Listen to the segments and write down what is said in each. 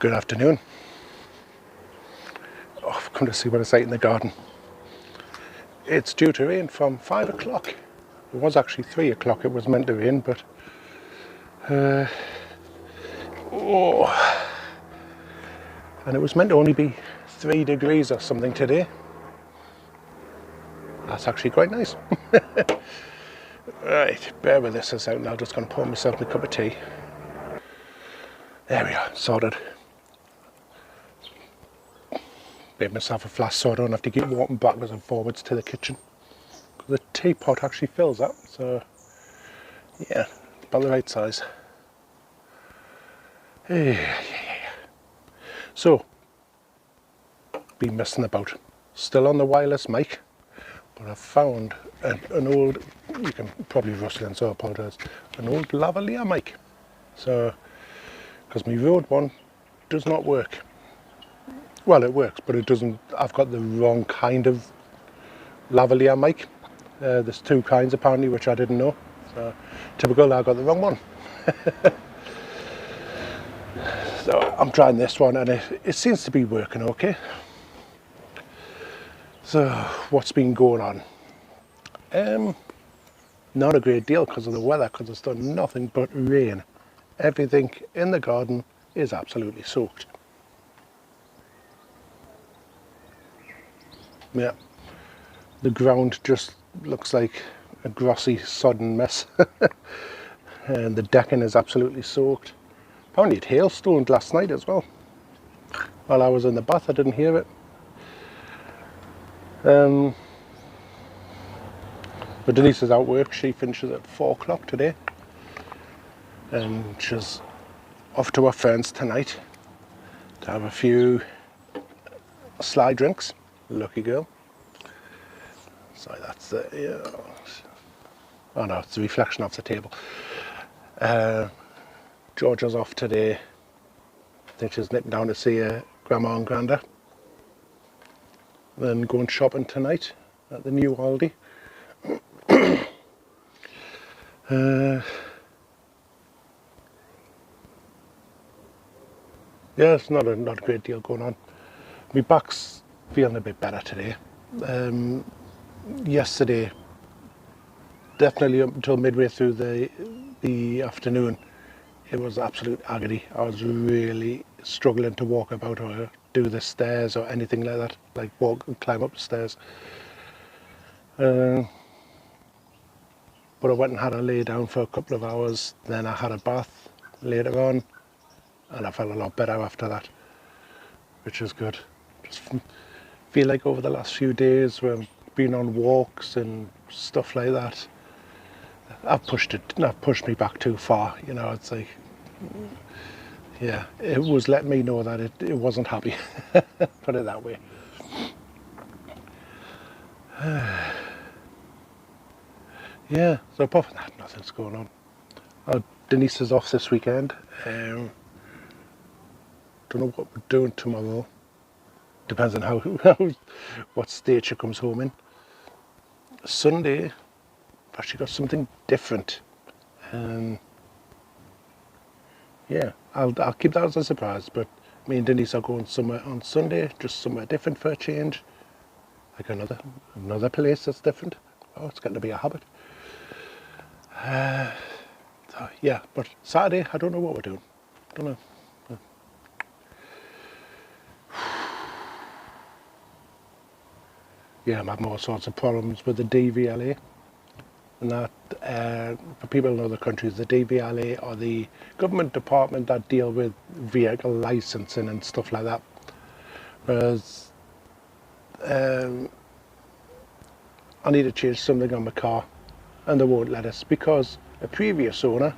Good afternoon. Oh, I've come to see what it's like in the garden. It's due to rain from 5 o'clock. It was actually 3 o'clock it was meant to rain, but and it was meant to only be 3 degrees or something today. That's actually quite nice. Right, bear with this a second. I'm just going to pour myself a cup of tea. There we are, sorted. Made myself a flask so I don't have to keep walking backwards and forwards to the kitchen. The teapot actually fills up, so yeah, about the right size. So, been messing about. Still on the wireless mic, but I've found an old, you can probably rustle and so I apologise, an old lavalier mic. So, because my Rode one does not work. Well, it works, but it doesn't. I've got the wrong kind of lavalier mic. There's 2 kinds apparently, which I didn't know. So, typical, I got the wrong one. So I'm trying this one, and it seems to be working okay. So what's been going on? Not a great deal because of the weather, because it's done nothing but rain. Everything in the garden is absolutely soaked. Yeah, the ground just looks like a grassy, sodden mess. And the decking is absolutely soaked. Apparently it hailstormed last night as well. While I was in the bath, I didn't hear it. But Denise is out work. She finishes at 4 o'clock today. And she's off to her friends tonight to have a few sly drinks. Lucky girl. Sorry, that's the... Yeah. Oh no, it's a reflection off the table. Georgia's off today. I think she's nipping down to see her grandma and granda. Then going shopping tonight at the new Aldi. Yeah, it's not a great deal going on. My back's feeling a bit better today. Yesterday, definitely up until midway through the afternoon, it was absolute agony. I was really struggling to walk about or do the stairs or anything like that, like walk and climb up the stairs. But I went and had a lay down for a couple of hours, then I had a bath later on, and I felt a lot better after that, which is good. Just feel like over the last few days when I've been on walks and stuff like that, I've pushed me back too far, you know. It's like, yeah, it was letting me know that it wasn't happy. Put it that way. Yeah, so apart from that, nothing's going on. Denise is off this weekend. Don't know what we're doing tomorrow. Depends on what state she comes home in. Sunday, I've actually got something different. Yeah, I'll keep that as a surprise. But me and Denise are going somewhere on Sunday, just somewhere different for a change, like another place that's different. Oh, it's getting to be a habit. So, yeah, but Saturday, I don't know what we're doing. Don't know. Yeah, I'm having all sorts of problems with the DVLA. And that, for people in other countries, the DVLA are the government department that deal with vehicle licensing and stuff like that. Whereas I need to change something on my car and they won't let us because a previous owner,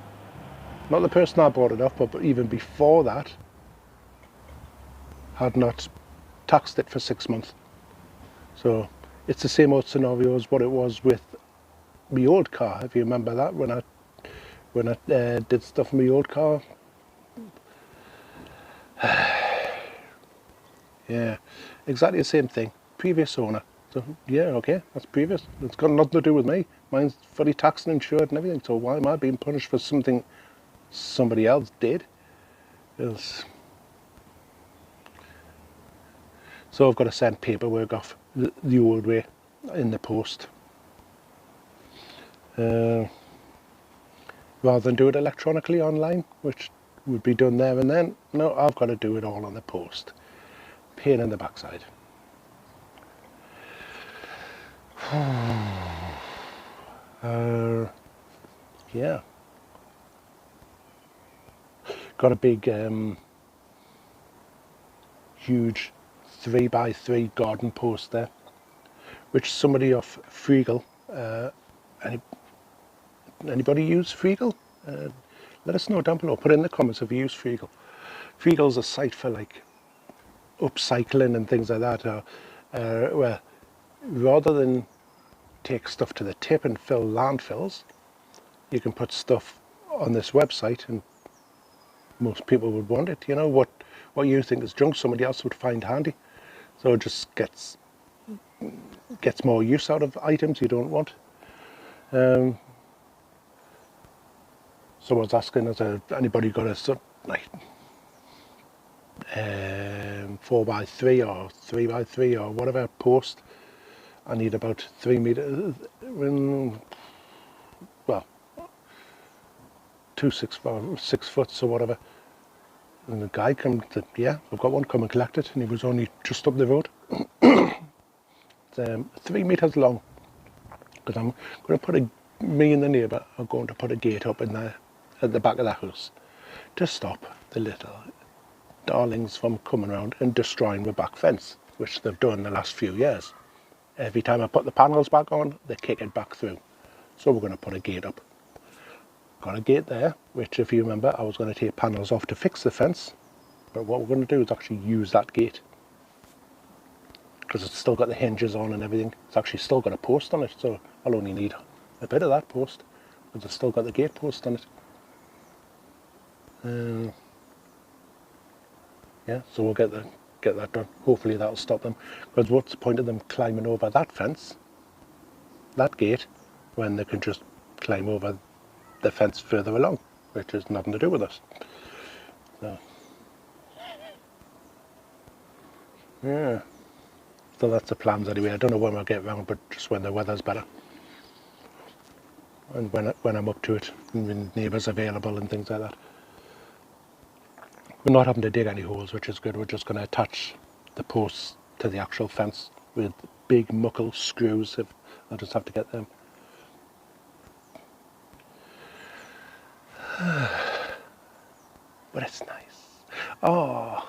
not the person I brought it up, but even before that, had not taxed it for 6 months. So it's the same old scenario as what it was with my old car, if you remember that, when I did stuff in my old car. Yeah, exactly the same thing. Previous owner. So yeah, okay, that's previous. It's got nothing to do with me. Mine's fully taxed and insured and everything. So why am I being punished for something somebody else did? So I've got to send paperwork off the old way in the post. Rather than do it electronically online, which would be done there and then. No, I've got to do it all on the post. Pain in the backside. Yeah. Got a big, huge 3x3 garden post there, which somebody off Freegal, anybody use Freegal? Let us know down below. Put in the comments if you use Freegal. Freegal's a site for like upcycling and things like that. Where rather than take stuff to the tip and fill landfills, you can put stuff on this website and most people would want it. You know, what you think is junk, somebody else would find handy. So it just gets more use out of items you don't want. Someone's asking, has anybody got a like 4x3 or 3x3 or whatever post? I need about 3 meters, well, 2 6 foot or whatever. And the guy came to, yeah, I've got one, come and collect it, and he was only just up the road. It's 3 meters long, because I'm going to put me and the neighbour are going to put a gate up in there at the back of the house to stop the little darlings from coming around and destroying the back fence, which they've done the last few years. Every time I put the panels back on, they kick it back through. So we're going to put a gate up. Got a gate there, which if you remember, I was going to take panels off to fix the fence, but what we're going to do is actually use that gate, because it's still got the hinges on and everything. It's actually still got a post on it, so I'll only need a bit of that post, because it's still got the gate post on it. Yeah, so we'll get that done. Hopefully that'll stop them, because what's the point of them climbing over that fence, that gate, when they can just climb over the fence further along, which has nothing to do with us. So, yeah, so that's the plans anyway. I don't know when we'll get round, but just when the weather's better and when I'm up to it and when neighbours available and things like that. We're not having to dig any holes, which is good. We're just going to attach the posts to the actual fence with big muckle screws. I'll just have to get them. But it's nice. Oh,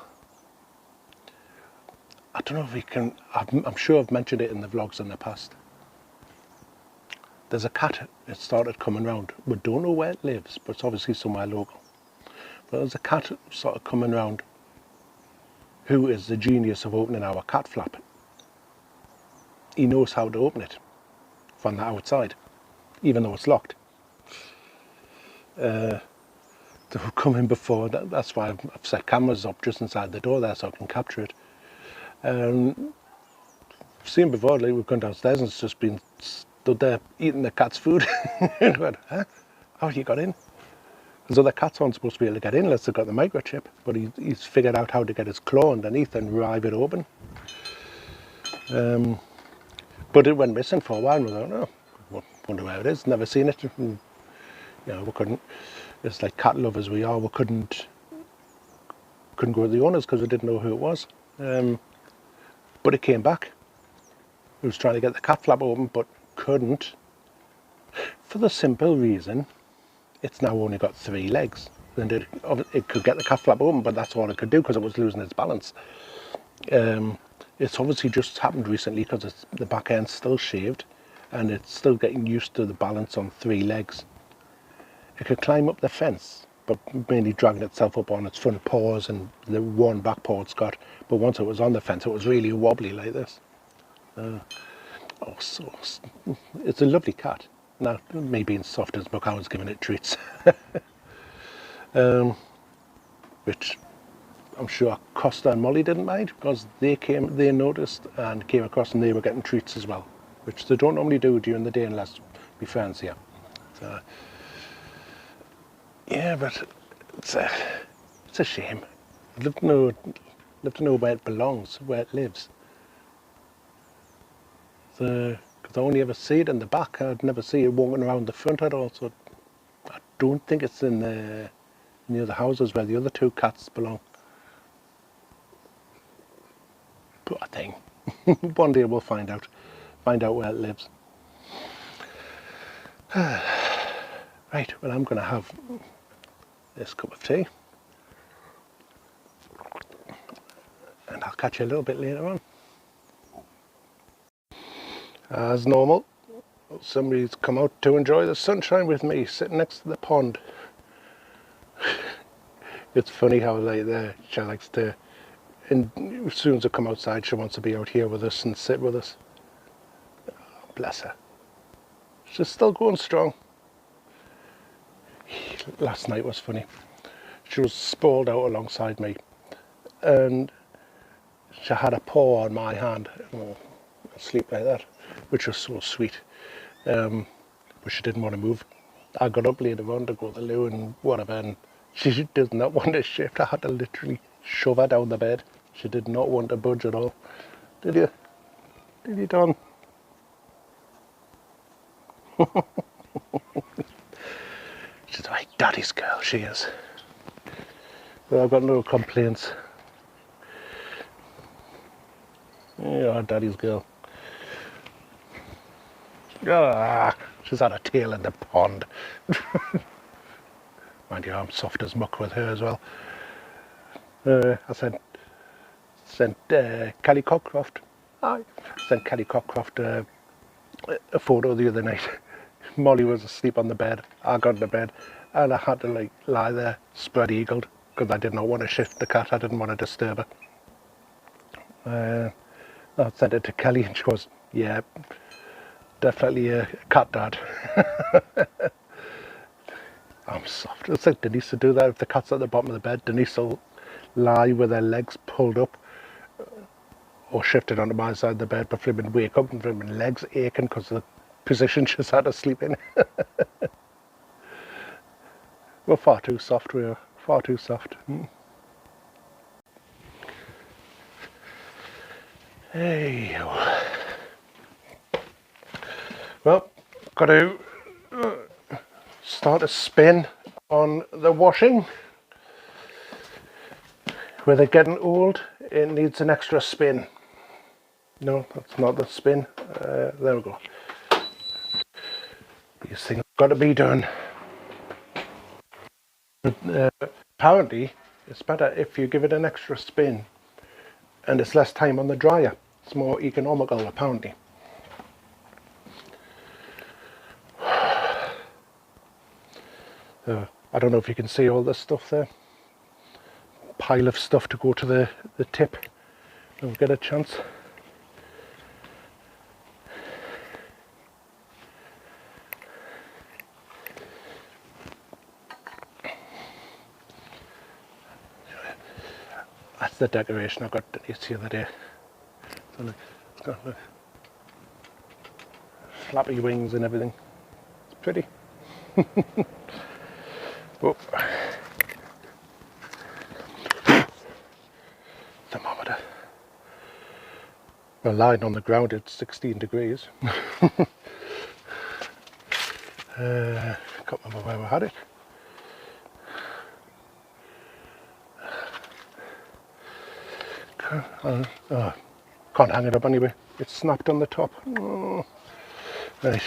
I don't know if we can, I'm sure I've mentioned it in the vlogs in the past. There's a cat that started coming round. We don't know where it lives, but it's obviously somewhere local. But there's a cat sort of coming round who is the genius of opening our cat flap. He knows how to open it from the outside, even though it's locked. They've come in before, that's why I've set cameras up just inside the door there so I can capture it. I've seen before, like, we've gone downstairs and it's just been stood there eating the cat's food. And I went, huh? How have you got in? So the cats aren't supposed to be able to get in unless they've got the microchip, but he's figured out how to get his claw underneath and rive it open. But it went missing for a while, and we thought, oh, wonder where it is, never seen it. And, you know, we couldn't, it's like cat lovers we are, we couldn't go to the owners because we didn't know who it was. But it came back. He was trying to get the cat flap open, but couldn't, for the simple reason it's now only got 3 legs. And it could get the cat flap open, but that's all it could do because it was losing its balance. It's obviously just happened recently because the back end's still shaved and it's still getting used to the balance on 3 legs. It could climb up the fence, but mainly dragging itself up on its front paws and the one back paw it's got. But once it was on the fence, it was really wobbly like this. It's a lovely cat. Now, me being soft as book, I was giving it treats. Which I'm sure Costa and Molly didn't mind, because they noticed and came across and they were getting treats as well, which they don't normally do during the day unless we friends here. So, yeah, but it's a shame. I'd love to know where it belongs, where it lives. because I only ever see it in the back. I'd never see it walking around the front at all. So I don't think it's in the near the houses where the other two cats belong. Poor thing. One day we'll find out where it lives. Right, well, I'm going to have this cup of tea, and I'll catch you a little bit later on. As normal, somebody's come out to enjoy the sunshine with me, sitting next to the pond. It's funny how she likes to, and as soon as I come outside, she wants to be out here with us and sit with us. Oh, bless her. She's still going strong. Last night was funny. She was sprawled out alongside me, and she had a paw on my hand, asleep like that, which was so sweet. But she didn't want to move. I got up later on to go to the loo and whatever, and she did not want to shift. I had to literally shove her down the bed. She did not want to budge at all. Did you? Did you, Don? She's my daddy's girl, she is. But I've got no complaints. Yeah, daddy's girl. She's had a tail in the pond. Mind you, I'm soft as muck with her as well. I sent Kelly Cockcroft. I sent Kelly Cockcroft a photo the other night. Molly was asleep on the bed. I got in the bed, and I had to lie there spread-eagled because I did not want to shift the cat. I didn't want to disturb her. I sent it to Kelly, and she goes, "Yeah, definitely a cat dad." I'm soft. It's like Denise to do that. If the cat's at the bottom of the bed, Denise will lie with her legs pulled up or shifted onto my side of the bed, but flipping wake up and flipping legs aching because of the position she's had to sleep in. We're far too soft, we are. Far too soft. Hey. Well, got to start a spin on the washing. With it getting old, it needs an extra spin. No, that's not the spin. There we go. These things have got to be done. Apparently, it's better if you give it an extra spin and it's less time on the dryer. It's more economical, apparently. I don't know if you can see all this stuff there. Pile of stuff to go to the tip. Don't get a chance. That's the decoration I got Denise the other day. So it's got flappy wings and everything. It's pretty. Oh. Thermometer. Well, lying on the ground it's 16 degrees. Can't remember where I had it. Can't hang it up anyway. It's snapped on the top. Oh. Right.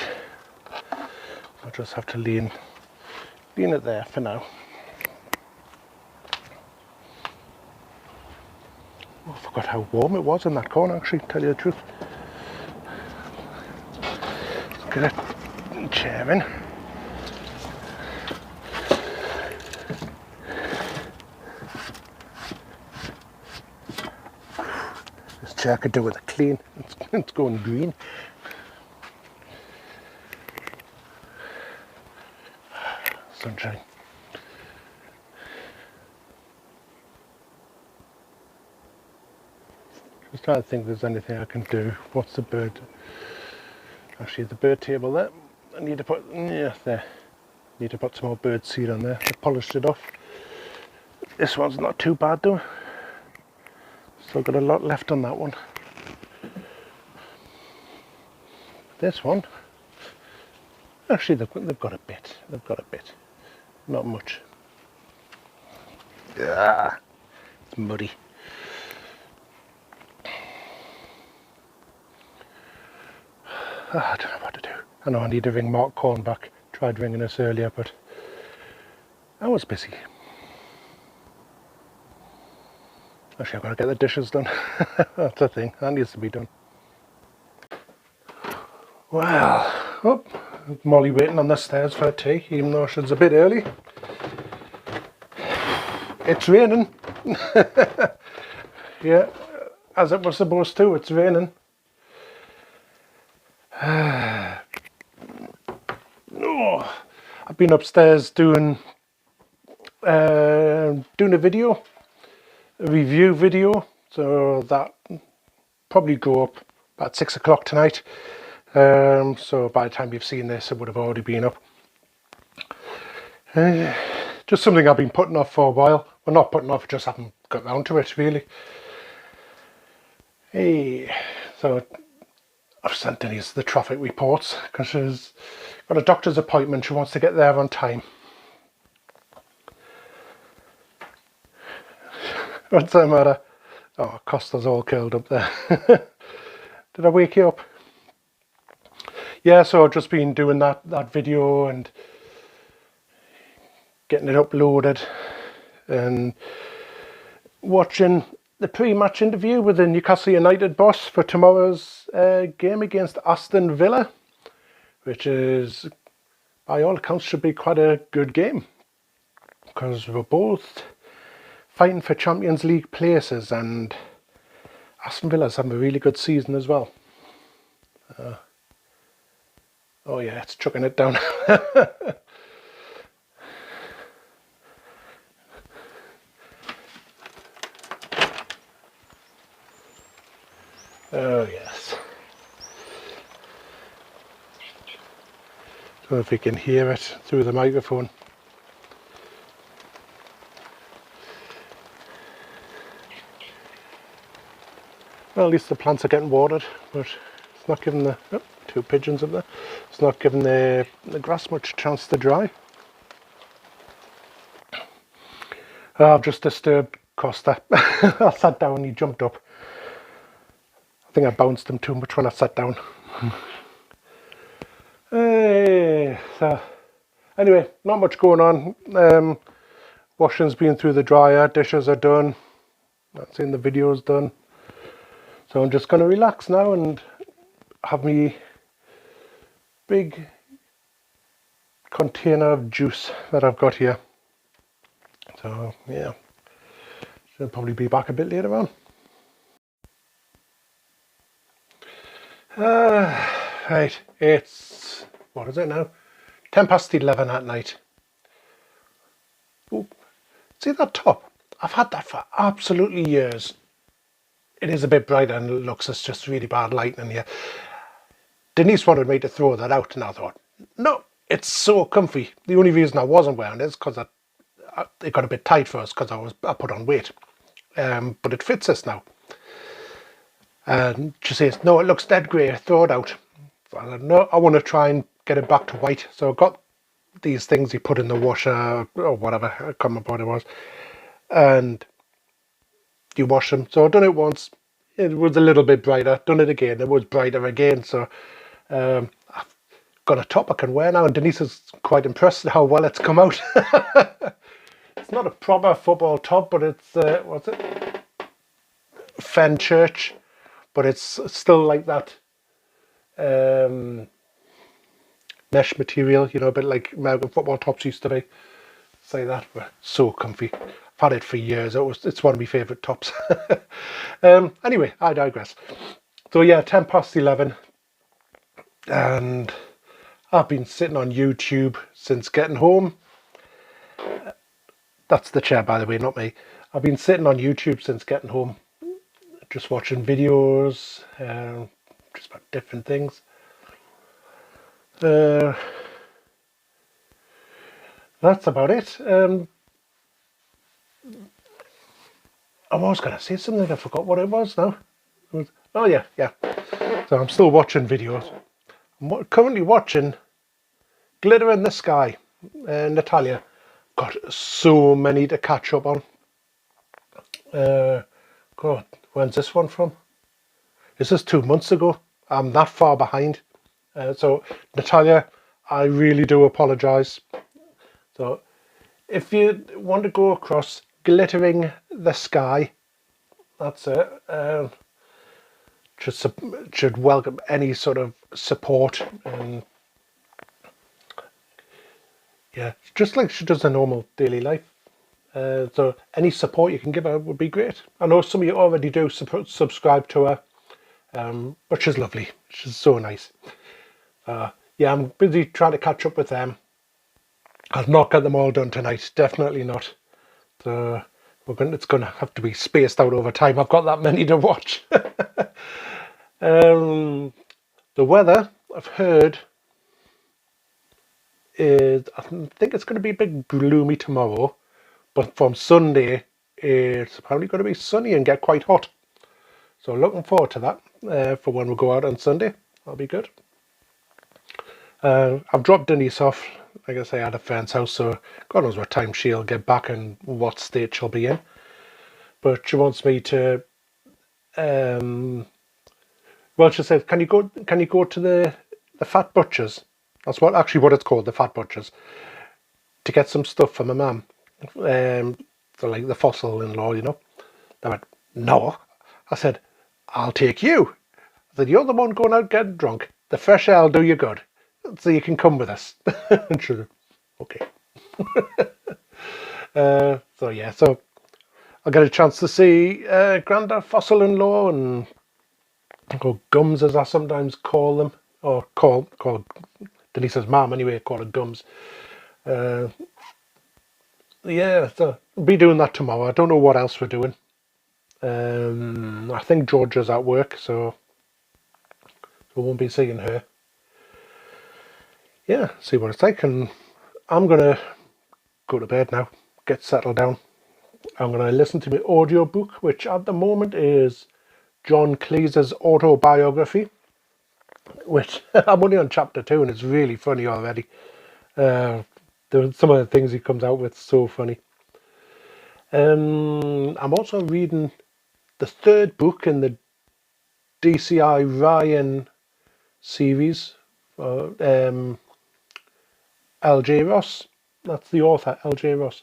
I'll just have to lean it there for now. Oh, I forgot how warm it was in that corner, actually, to tell you the truth. Let's get a chair in. This chair could do with a clean. It's going green. Sunshine. Just trying to think if there's anything I can do. What's the bird? Actually, the bird table there. I need to put, yeah, there. Need to put some more bird seed on there. I polished it off. This one's not too bad though. Still got a lot left on that one. this one, actually they've got a bit. They've got a bit. Not much. Ah, it's muddy. I don't know what to do. I know I need to ring Mark Corn back. Tried ringing us earlier, but I was busy. Actually, I've got to get the dishes done. That's the thing. That needs to be done. Well, oh, Molly waiting on the stairs for tea, even though she's a bit early. It's raining. Yeah, as it was supposed to, it's raining. Oh, I've been upstairs doing a video, a review video, so that probably go up about 6 o'clock tonight. So by the time you've seen this, it would have already been up. Just something I've been putting off for a while. Well, not putting off, just haven't got round to it really. Hey, so I've sent Denise the traffic reports because she's got a doctor's appointment. She wants to get there on time. What's the matter? Oh, Costa's all curled up there. Did I wake you up? Yeah, so I've just been doing that video and getting it uploaded and watching the pre-match interview with the Newcastle United boss for tomorrow's game against Aston Villa, which is, by all accounts, should be quite a good game because we're both fighting for Champions League places, and Aston Villa's having a really good season as well. Oh yeah, it's chucking it down. Oh yes. I don't know if you can hear it through the microphone. Well, at least the plants are getting watered, but it's not giving the, oh, two pigeons up there, it's not giving the grass much chance to dry. I've just disturbed Costa. I sat down and he jumped up. I think I bounced him too much when I sat down. Hey, so anyway, not much going on. Washing's been through the dryer, dishes are done, I've seen the videos done. So I'm just going to relax now and have me big container of juice that I've got here. So yeah, she'll probably be back a bit later on. Right, it's, what is it now? 11:10 at night. Ooh, see that top? I've had that for absolutely years. It is a bit bright and it looks, it's just really bad lighting in here. Denise wanted me to throw that out and I thought, no, it's so comfy. The only reason I wasn't wearing it is because it got a bit tight first because I put on weight. But it fits us now. And she says, no, it looks dead grey, throw it out. I said, no, I want to try and get it back to white. So I got these things you put in the washer or whatever, I can't remember what it was. And you wash them. So I've done it once, it was a little bit brighter, done it again, it was brighter again. So I've got a top I can wear now and Denise is quite impressed how well it's come out. It's not a proper football top, but it's, what's it? Fenchurch. But it's still like that mesh material, you know, a bit like American football tops used to be. It's like that, but so comfy. I've had it for years. It's one of my favourite tops. Anyway, I digress. So yeah, 11:10, and I've been sitting on YouTube since getting home. That's the chair, by the way, not me. I've been sitting on YouTube since getting home, just watching videos, just about different things. That's about it. I was going to say something, I forgot what it was now. Oh yeah. So I'm still watching videos. I'm currently watching Glitter in the Sky. Natalia, got so many to catch up on. God, when's this one from? This is 2 months ago. I'm that far behind. So Natalia, I really do apologise. So if you want to go across Glittering the Sky, that's it. Should welcome any sort of support, and yeah, just like she does a normal daily life. So any support you can give her would be great. I know some of you already do subscribe to her, but she's lovely. She's so nice. Yeah, I'm busy trying to catch up with them. I'll not get them all done tonight, definitely not. So it's going to have to be spaced out over time. I've got that many to watch. The weather, I've heard, I think it's going to be a bit gloomy tomorrow, but from Sunday it's apparently going to be sunny and get quite hot. So looking forward to that for when we go out on Sunday. That'll be good. I've dropped Denise off, like I say, at a friend's house, so God knows what time she'll get back and what state she'll be in. But she wants me to, well, she said, can you go to the Fat Butchers? That's what it's called, the Fat Butchers, to get some stuff for my mum. So like the fossil-in-law, you know. I went, no. I said, I'll take you. I said, you're the one going out getting drunk. The fresh air will do you good. So you can come with us. And she said, okay. So yeah, so I'll get a chance to see Grandad Fossil-in-law, and or Gums as I sometimes call them, or call Denise's mum anyway, call her Gums. Yeah, so I'll be doing that tomorrow. I don't know what else we're doing. I think Georgia's at work, so we won't be seeing her. Yeah, see what it's like, and I'm gonna go to bed now, get settled down. I'm gonna listen to my audio book, which at the moment is John Cleese's autobiography, which I'm only on chapter 2, and it's really funny already. Some of the things he comes out with, so funny. I'm also reading the third book in the DCI Ryan series. L.J. Ross, that's the author, L.J. Ross.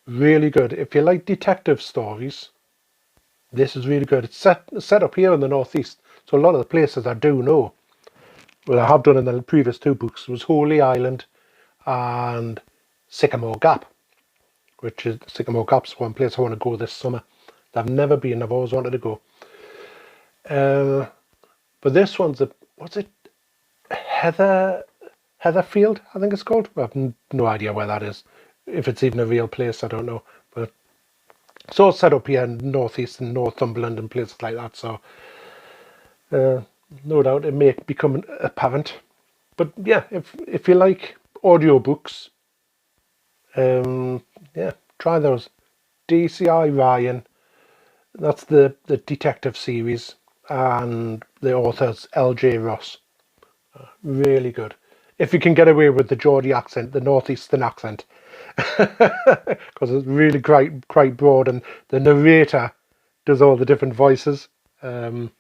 Really good. If you like detective stories, this is really good. It's set up here in the northeast, so a lot of the places I do know, well, I have done in the previous 2 books, was Holy Island and Sycamore Gap, which is Sycamore Gap's one place I want to go this summer. I've never been. I've always wanted to go. But this one's what's it? Heatherfield, I think it's called. I have no idea where that is. If it's even a real place, I don't know. But it's all set up here in northeast and Northumberland and places like that. So no doubt it may become apparent. But yeah, if you like audiobooks, yeah, try those. DCI Ryan, that's the detective series, and the author's L.J. Ross. Really good. If you can get away with the Geordie accent, the northeastern accent, because it's really quite broad, and the narrator does all the different voices. I'm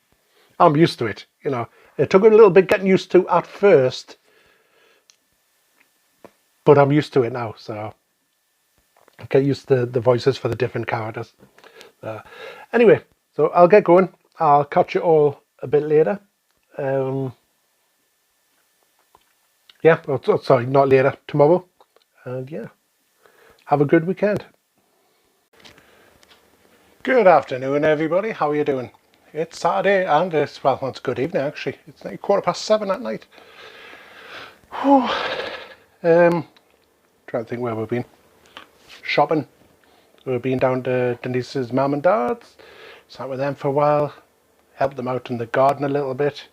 used to it, you know. It took a little bit getting used to at first, but I'm used to it now, so I get used to the voices for the different characters. Anyway, so I'll get going. I'll catch you all a bit later. Yeah, sorry, not later, tomorrow. And yeah, have a good weekend. Good afternoon, everybody. How are you doing? It's Saturday, and it's good evening actually. It's like 7:15 at night. Whew. Trying to think where we've been. Shopping. We've been down to Denise's mum and dad's. Sat with them for a while. Helped them out in the garden a little bit.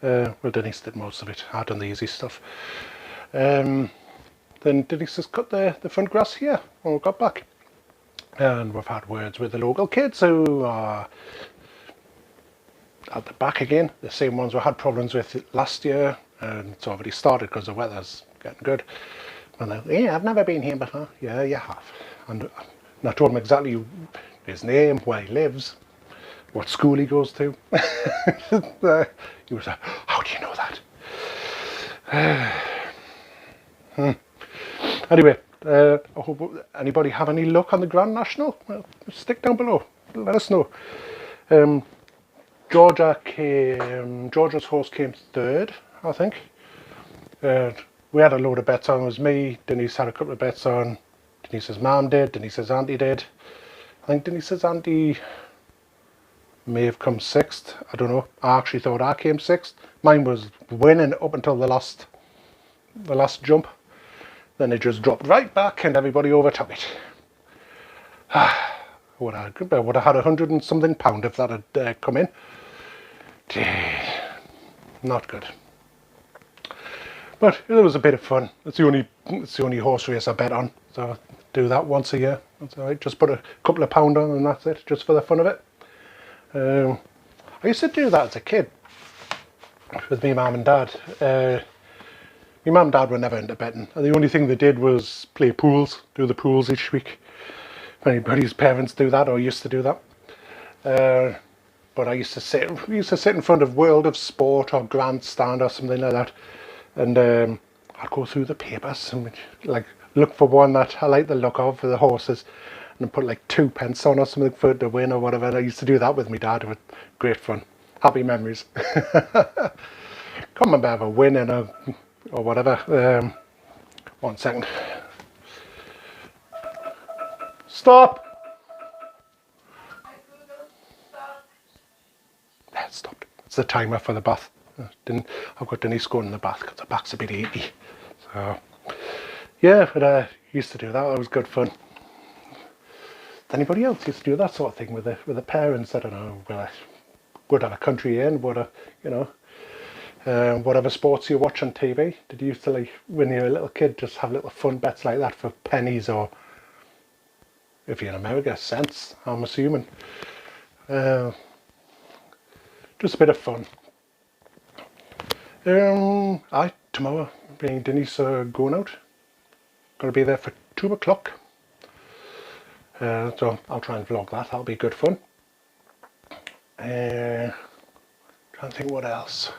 Well, Denise did most of it. I done the easy stuff. Then Denise has cut the front grass here when we got back. And we've had words with the local kids who are at the back again. The same ones we had problems with last year. and it's already started because the weather's getting good. And they're, yeah, I've never been here before. Yeah, you have. And I told him exactly his name, where he lives, what school he goes to. He was like, how do you know that? Anyway, I hope anybody have any luck on the Grand National? Well, stick down below. Let us know. Georgia's horse came third, I think. We had a load of bets on. It was me, Denise had a couple of bets on. Denise's mum did, Denise's auntie did. I think Denise's auntie may have come sixth. I don't know. I actually thought I came sixth. Mine was winning up until the last jump. Then it just dropped right back and everybody overtook it. would have had £100 and something if that had come in. Not good. But it was a bit of fun. It's the only horse race I bet on. So I do that once a year. That's all right. Just put a couple of pound on and that's it, just for the fun of it. I used to do that as a kid with my mum and dad. My mum and dad were never into betting. And the only thing they did was play pools, do the pools each week. If anybody's parents do that or used to do that. But we used to sit in front of World of Sport or Grandstand or something like that. And I'd go through the papers and like look for one that I like the look of for the horses and put like 2 pence on or something for it to win or whatever. And I used to do that with my dad. It was great fun. Happy memories. Can't remember ever winning or whatever. 1 second. Stop! There, stopped. It's the timer for the bath. I've got Denise going in the bath because the back's a bit achy. So, yeah, but I used to do that. It was good fun. Anybody else used to do that sort of thing with the parents? I don't know. Well, go down a country inn, whatever sports you watch on TV. Did you used to, like, when you were a little kid, just have little fun bets like that for pennies, or if you're in America, cents, I'm assuming. Just a bit of fun. Tomorrow, me and Denise are going out. Got to be there for 2 o'clock. So I'll try and vlog that. That'll be good fun. Trying to think what else.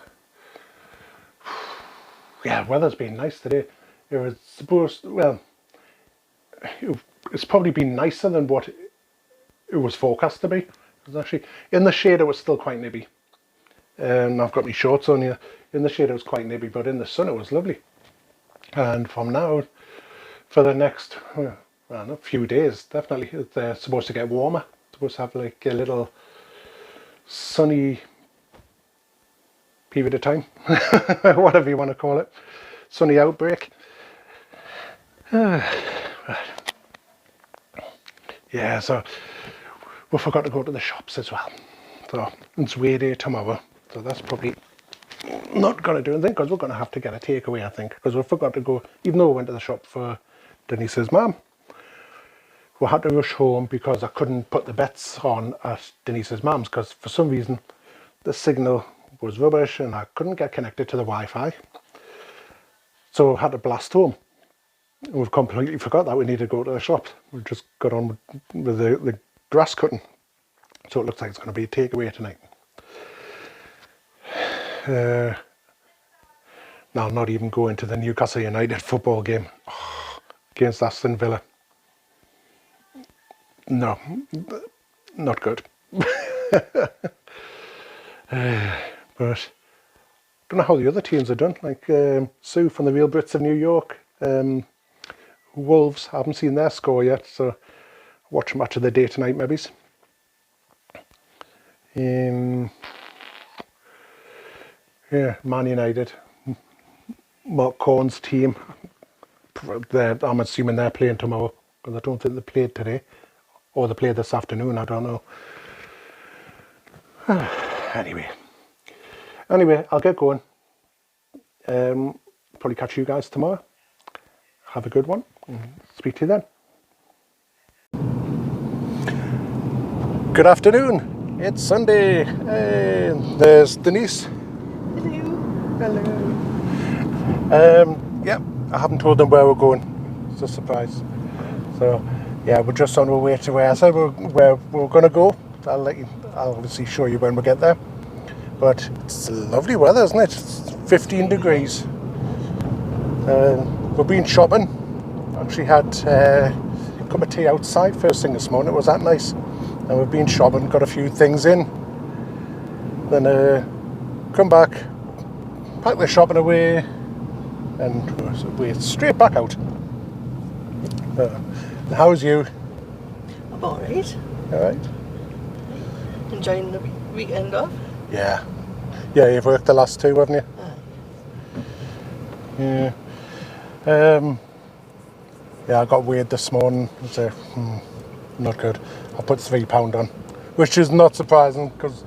Yeah, weather's been nice today. It was supposed, well, it's probably been nicer than what it was forecast to be. It was actually, in the shade it was still quite nibby. I've got my shorts on here. In the shade it was quite nibby, but in the sun it was lovely. And from now, for the next, I don't know, few days, definitely, it's supposed to get warmer. It's supposed to have like a little sunny period of time, whatever you want to call it, sunny outbreak. Yeah, so we forgot to go to the shops as well. So it's Way Day tomorrow, so that's probably not going to do anything because we're going to have to get a takeaway, I think, because we forgot to go, even though we went to the shop for Denise's mum. We had to rush home because I couldn't put the bets on at Denise's mum's because for some reason the signal was rubbish and I couldn't get connected to the Wi-Fi. So I had to blast home. And we've completely forgot that we need to go to the shop. We've just got on with the grass cutting. So it looks like it's going to be a takeaway tonight. Now I'm not even going to the Newcastle United football game against Aston Villa. No, not good. But don't know how the other teams are done. Like Sue from the Real Brits of New York. Wolves, I haven't seen their score yet, so watch match of the day tonight, maybe. Yeah, Man United. Mark Corn's team. I'm assuming they're playing tomorrow because I don't think they played today, or they played this afternoon. I don't know. Anyway, I'll get going. Probably catch you guys tomorrow. Have a good one. Speak to you then. Good afternoon. It's Sunday. There's Denise. Hello. Hello. Yeah, I haven't told them where we're going. It's a surprise. So, yeah, we're just on our way to where I said where we're going to go. I'll obviously show you when we get there. But it's lovely weather, isn't it? It's 15 degrees. We've been shopping. Actually had a cup of tea outside first thing this morning. It was that nice. And we've been shopping, got a few things in. Then come back, pack the shopping away, and we're straight back out. How's you? I'm alright. Alright? Enjoying the weekend off? Yeah. Yeah, you've worked the last two, haven't you? Aye. Yeah. Yeah, I got weighed this morning. It's not good. I put £3 on, which is not surprising because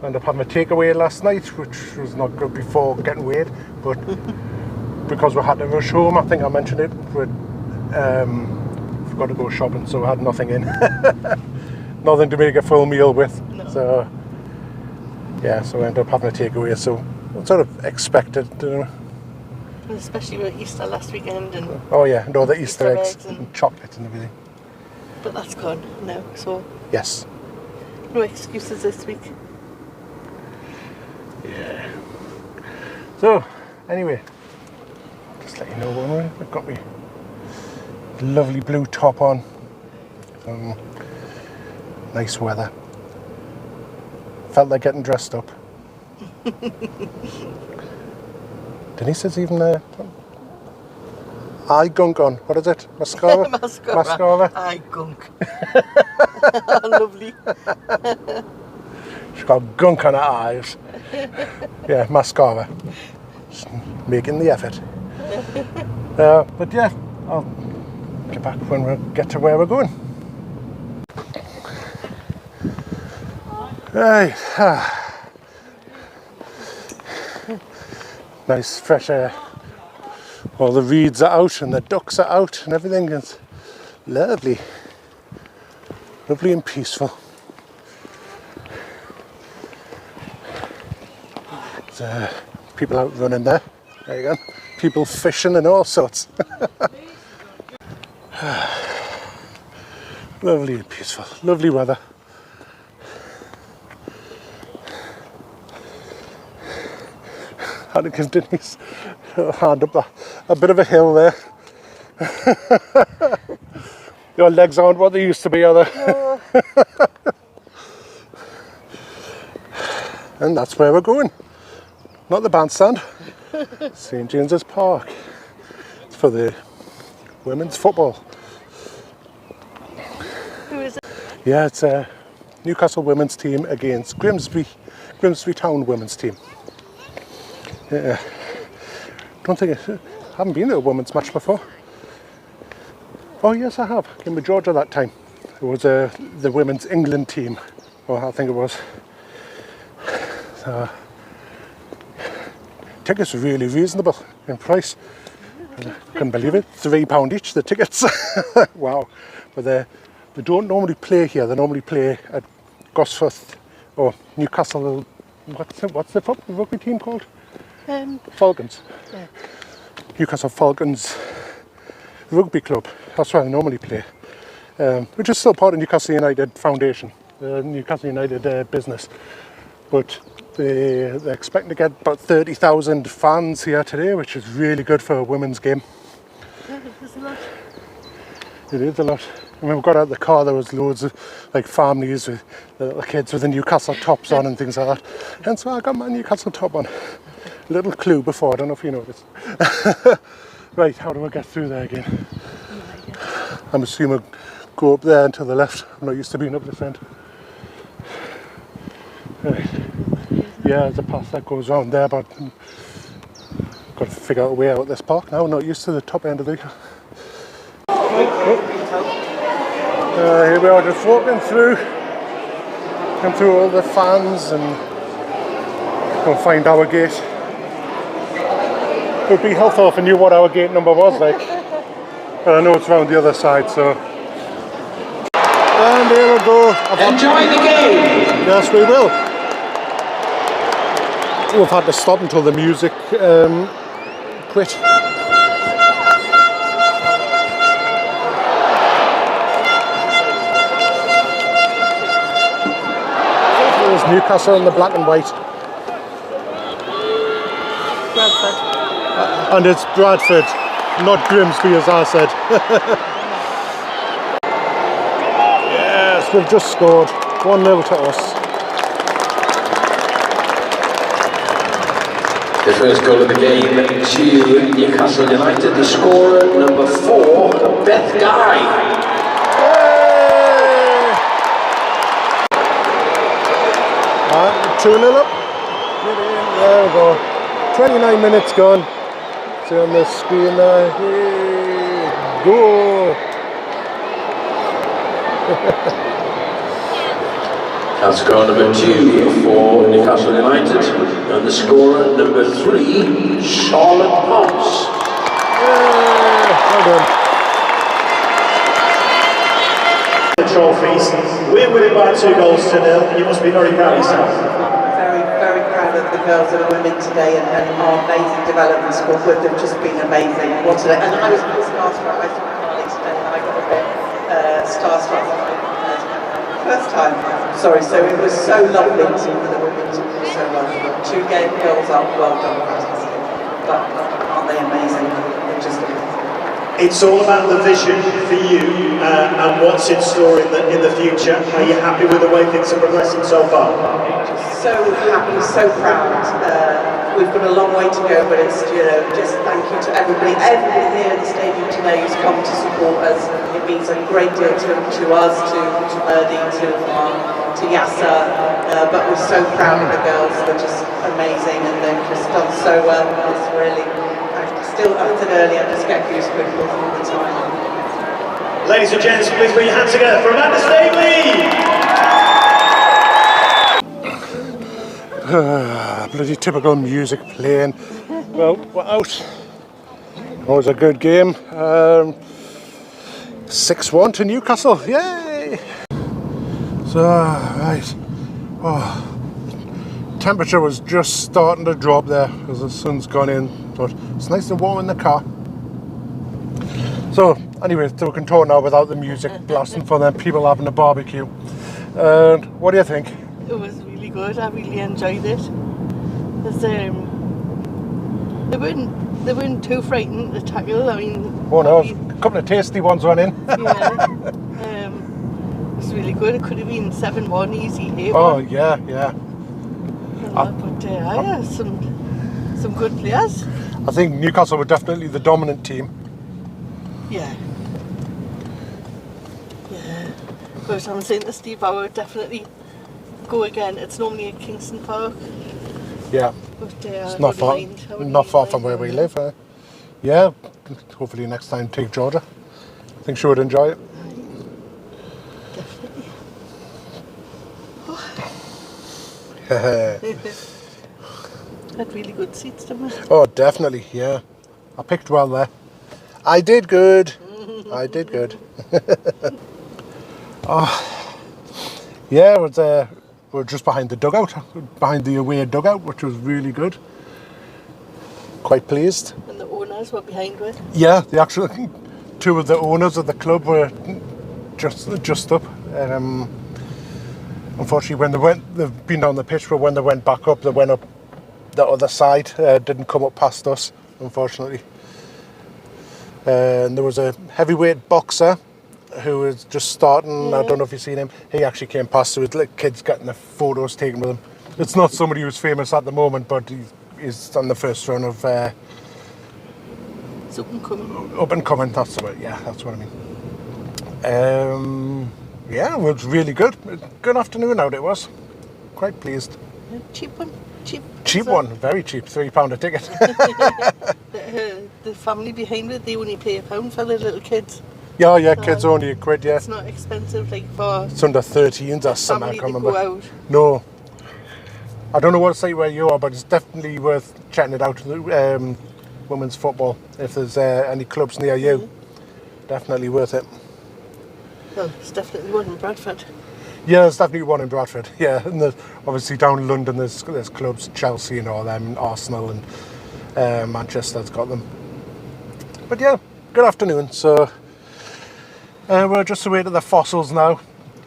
I ended up having a takeaway last night, which was not good before getting weighed. But because we had to rush home, I think I mentioned it, we forgot to go shopping, so I had nothing in. Nothing to make a full meal with. No. So, yeah, so I ended up having a takeaway. So, I sort of expected, you know. Especially with Easter last weekend and Oh yeah, and all the Easter eggs and and chocolate and everything. but that's gone now, so Yes. no excuses this week. Yeah. So, anyway, just let you know when I've got my lovely blue top on. Nice weather. Felt like getting dressed up. Denise's even eye gunk on. What is it? Mascara? Mascara? Eye gunk. Lovely. She's got gunk on her eyes. Yeah, mascara. Just making the effort. But yeah, I'll get back when we get to where we're going. Right. Nice fresh air. All the reeds are out and the ducks are out and everything is lovely. Lovely and peaceful. There's people out running there. There you go. People fishing and all sorts. Lovely and peaceful. Lovely weather. Had to give Denise a hand up a bit of a hill there. Your legs aren't what they used to be, are they? No. And that's where we're going. Not the bandstand. St James's Park. It's for the women's football. Who is it? Yeah, it's a Newcastle women's team against Grimsby Town women's team. Yeah. Don't think I haven't been to a women's match before. Oh yes, I have. Came with Georgia that time. It was the women's England team. Well, I think it was. So, tickets were really reasonable in price. Couldn't believe it. £3 each, the tickets. Wow. But they don't normally play here. They normally play at Gosforth or Newcastle. What's the rugby team called? Falcons. Yeah. Newcastle Falcons Rugby Club. That's where they normally play. Which is still part of Newcastle United Foundation, Newcastle United business. But they're expecting to get about 30,000 fans here today, which is really good for a women's game. Yeah, there's a lot. It is a lot. When we got out of the car, there was loads of like families with little kids with the Newcastle tops on and things like that. And so I got my Newcastle top on. Little clue before, I don't know if you noticed. Right, how do I get through there again? I'm assuming go up there and to the left. I'm not used to being up this end. Right. Yeah, there's a path that goes around there, but got to figure out a way out this park now. I'm not used to the top end of the... Here we are, just walking through all the fans and we'll find our gate. It would be helpful if I knew what our gate number was like. But I know it's around the other side, so. And here we go. Enjoy the game! Yes, we will. We've had to stop until the music quit. There's Newcastle in the black and white. Bradford. And it's Bradford, not Grimsby as I said. Yes, we've just scored. 1-0 to us. The first goal of the game to Newcastle United, the scorer number 4, Beth Guy. Yay! 2-0 up. There we go. 29 minutes gone. See on the screen there. Hey, go! That's goal number 2 for Newcastle United, and the scorer number 3, Charlotte Potts. Yay! Well done. The trophies. We're winning by 2 goals to 0. You must be very proud of yourself. Very, very proud of the girls and the women today and our amazing development squad. They've just been amazing. What today? And I was starstruck. I saw Carly today and I got a bit starstruck. First time. Sorry, so it was so lovely to for the women to do so well. 2 game girls up, well done, fantastic. But aren't they amazing? They're just amazing. It's all about the vision for you and what's in store in the future. Are you happy with the way things are progressing so far? So happy, so proud. We've got a long way to go, but it's, just thank you to everybody here in the stadium today who's come to support us. It means a great deal to us, to Erdi, to Yasser, but we're so proud of the girls. They're just amazing and they've just done so well. It's really, I said earlier, I just get goosebumps all the time. Ladies and gents, please put your hands together for Amanda Staley! Bloody typical music playing. Well, we're out. It was a good game. 6-1 to Newcastle. Yay! So, right. Oh, temperature was just starting to drop there as the sun's gone in, but it's nice and warm in the car. So, anyway, so we can talk now without the music blasting for them people having a barbecue. What do you think? It was really good. I really enjoyed it. They weren't too frightened to tackle. I mean, Oh no, a couple of tasty ones went in. yeah. It was really good. It could have been 7-1 easy here. Oh yeah. But yeah, some good players. I think Newcastle were definitely the dominant team. Yeah. But I'm saying to Steve, I would definitely go again. It's normally at Kingston Park. Yeah, But it's not far from where we live. Yeah, hopefully next time take Georgia. I think she would enjoy it. Definitely. Had really good seats, didn't we? Oh, definitely, yeah. I picked well there. I did good. I did good. Yeah, it was, we were just behind the dugout, behind the away dugout, which was really good. Quite pleased. And the owners were behind with. Yeah, the actual 2 of the owners of the club were just up. Unfortunately, when they've been down the pitch, but when they went back up, they went up the other side. Didn't come up past us, unfortunately. And there was a heavyweight boxer who was just starting. I don't know if you've seen him. He actually came past. There was little kids getting the photos taken with him. It's not somebody who's famous at the moment, but he's on the first run of It's up and coming. up and coming. That's what. Yeah, that's what I mean. Yeah, it was really good. Good afternoon out it was. Quite pleased. Cheap one. Cheap one, very cheap. £3 a ticket. The family behind it, they only pay £1 for the little kids. Yeah, kids only £1, yeah. It's not expensive like for It's under 13s or something, I family can't to go remember. out. No. I don't know what site where you are, but it's definitely worth checking it out. Women's football, if there's any clubs near you. Definitely worth it. Well, it's definitely one in Bradford. Yeah, there's definitely one in Bradford. Yeah, and obviously down in London there's clubs, Chelsea and all them, and Arsenal and Manchester's got them. But yeah, good afternoon. So we're just away to the Fossils now.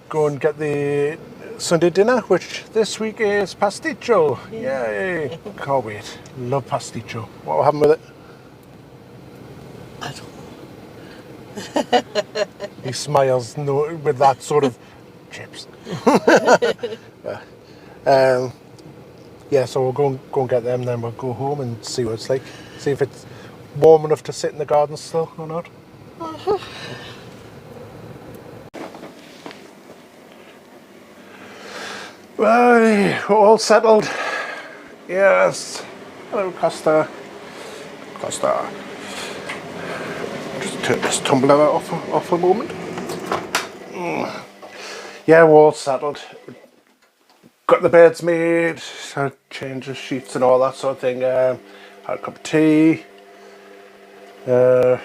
Go and get the Sunday dinner, which this week is pasticcio. Yay! Can't wait. Love pasticcio. What will happen with it? I don't He smiles with that sort of chips. Yeah, so we'll go and get them, then we'll go home and see what it's like. See if it's warm enough to sit in the garden still or not. Right, we're all settled. Yes. Hello, Costa. Costa. Just turn this tumbler off a moment. Yeah, we're all settled. Got the beds made, so change the sheets and all that sort of thing. Had a cup of tea. Well,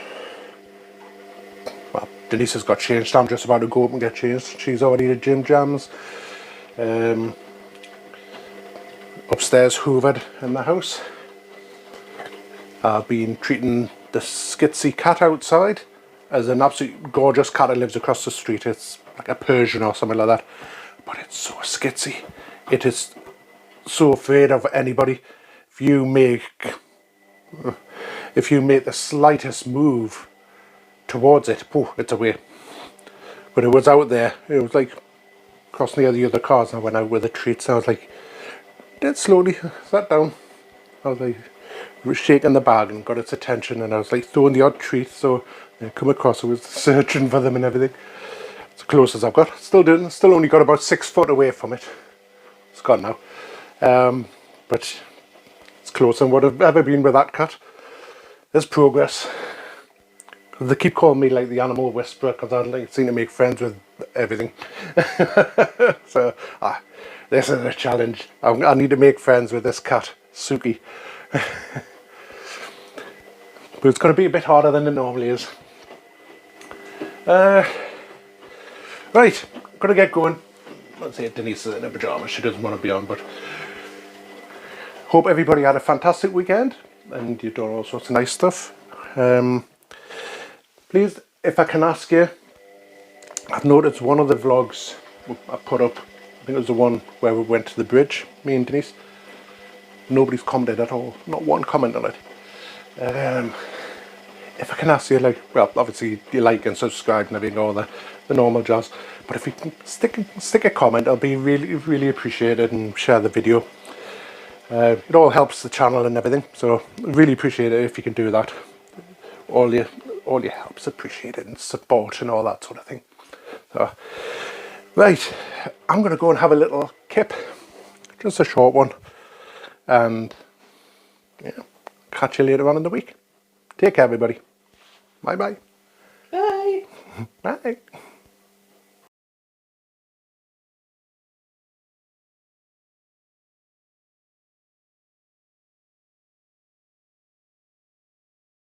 Denise has got changed. I'm just about to go up and get changed. She's already at gym jams. Upstairs hoovered in the house. I've been treating the Skitsy cat outside as an absolute gorgeous cat that lives across the street. It's like a Persian or something like that, but it's so skitsy. It is so afraid of anybody. If you make the slightest move towards it, poof, it's away. But it was out there. It was like crossing the other cars, and I went out with the treats. I was like, dead slowly, sat down. I was like, shaking the bag and got its attention, and I was like throwing the odd treat. So I come across, I was searching for them and everything. It's the closest I've got. Still only got about 6 foot away from it. It's gone now. But it's closer than what I've ever been with that cat. There's progress. They keep calling me like the animal whisperer because I like seem to make friends with everything. So this is a challenge. I need to make friends with this cat, Suki. But it's going to be a bit harder than it normally is. Right, gotta get going. Let's say Denise is in her pyjamas, she doesn't want to be on, but hope everybody had a fantastic weekend and you've done all sorts of nice stuff. Please, if I can ask you, I've noticed one of the vlogs I put up, I think it was the one where we went to the bridge, me and Denise. Nobody's commented at all, not one comment on it. If I can ask you, like, well, obviously you like and subscribe and everything, all the normal jazz, but if you can stick a comment, I'll be really appreciated, and share the video. It all helps the channel and everything, so really appreciate it if you can do that. All your help's appreciated, and support and all that sort of thing. So, right, I'm gonna go and have a little kip, just a short one, and yeah, catch you later on in the week. Take care, everybody. Bye bye. Bye. Bye.